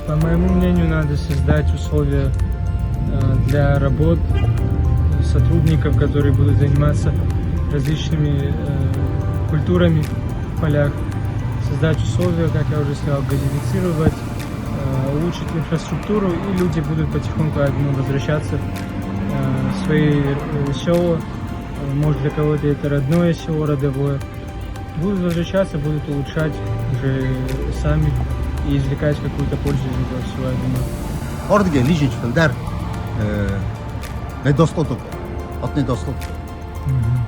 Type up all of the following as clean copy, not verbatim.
По моему мнению, надо создать условия для работ сотрудников, которые будут заниматься различными культурами в полях. Создать условия, как я уже сказал, газифицировать, улучшить инфраструктуру, и люди будут потихоньку возвращаться в свои села. Может, для кого-то это родное село, родовое. Будут возвращаться, будут улучшать уже сами и извлекать какую-то пользу из этого всего, я думаю. Ordige ližič dar nedostatok, от недостатка.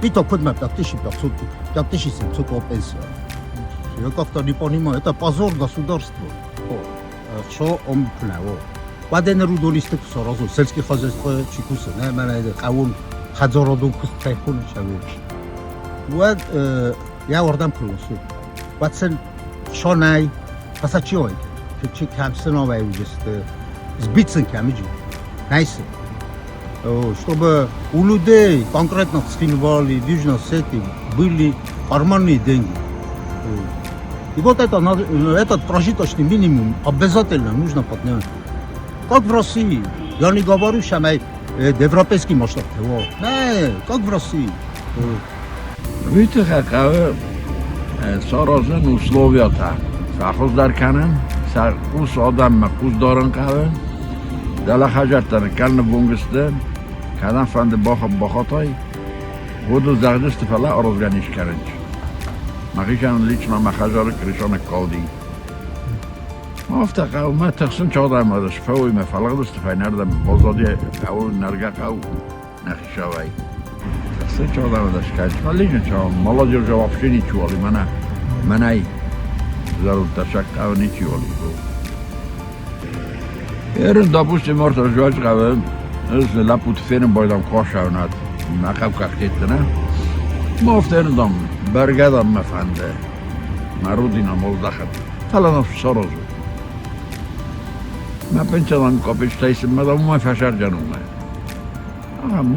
И то подмет 1500, 1700 пенсия. Я как-то не понимаю, это позор государству. Что он пнево? Баден рудолистик сразу, сельское хозяйство чикусы, не, мене кавун хазородун кустайхун чавиш. Вот я ордам плюсу. Вот сен шонай, пасачой, чик хамсеновый уже сбиться камеджи, найс. Чтобы у людей конкретно в Цхинвале, в Южной Осетии были нормальные деньги. И вот этот прожиточный минимум обязательно нужно поднять. Как в России. Я не говорю, что мы европейский масштаб. Не, как в России. Видите, какая саразен условия-то. Сахоз дар канен, ус адам куз даран кавен, дала хажаттан калны бунгстен, кадан фанды бахатай, воду загдست фала орозганиш каренч. Махишан лично махажар кришон калди. Мафтака ما تخصن چادم ازش فوی مفلق دست فای نردم بازادی او نرگه او نخشاوی تخصن چادم ازش کج ولی چا مالا جور جواب شنی چوالی منای ضرور تشک او نی چوالی ایرن دابوشتی مرتر جواج قوی از لپوت فیرن بایدم کاشونات مقب کخیت نه مافترن دام برگدم مفنده مرودینا ملدخب فلا نفس سارازو ما pensavamo che stesse, ma da uma fachar já não é.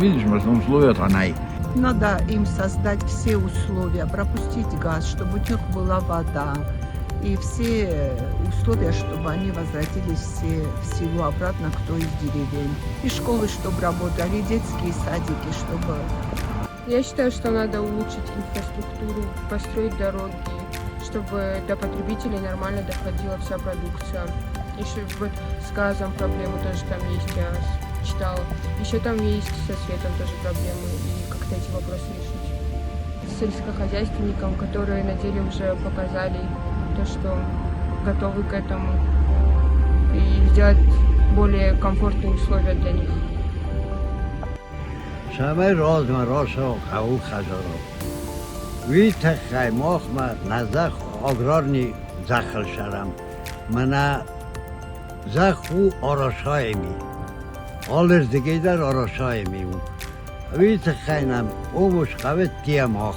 Видишь, мы там условия танай. Надо им создать все условия, пропустить газ, чтобы у них была вода. И все условия, чтобы они возвратились все в село обратно, кто из деревень. И школы, чтобы работали, и детские садики, чтобы... Я считаю, что надо улучшить инфраструктуру, построить дороги, чтобы до потребителей нормально доходила вся продукция. Еще вот с газом проблемы тоже там есть, я читала. Еще там есть со светом тоже проблемы, и как-то эти вопросы решить. Сельскохозяйственникам, которые на деле уже показали то, что готовы к этому, и сделать более комфортные условия для них. شمه راز مراش و قوو خجارا وی تخی ماخ ما نزخ آگرارنی زخل شرم منه زخو آراشای می آلرز دیگه در آراشای می وی تخینم او مشقوه تیم آخ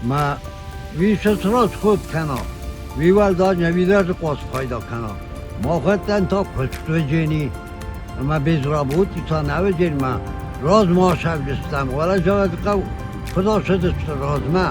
ما وی ستراز خود کنا وی ولدا نویدر دو قاس فایدا کنا ما خودتن تا کشتو جنی ما بیزرا بود تا نوه جنی ما راز ما شب جستم ولی جاوید قو خدا شدست راز ما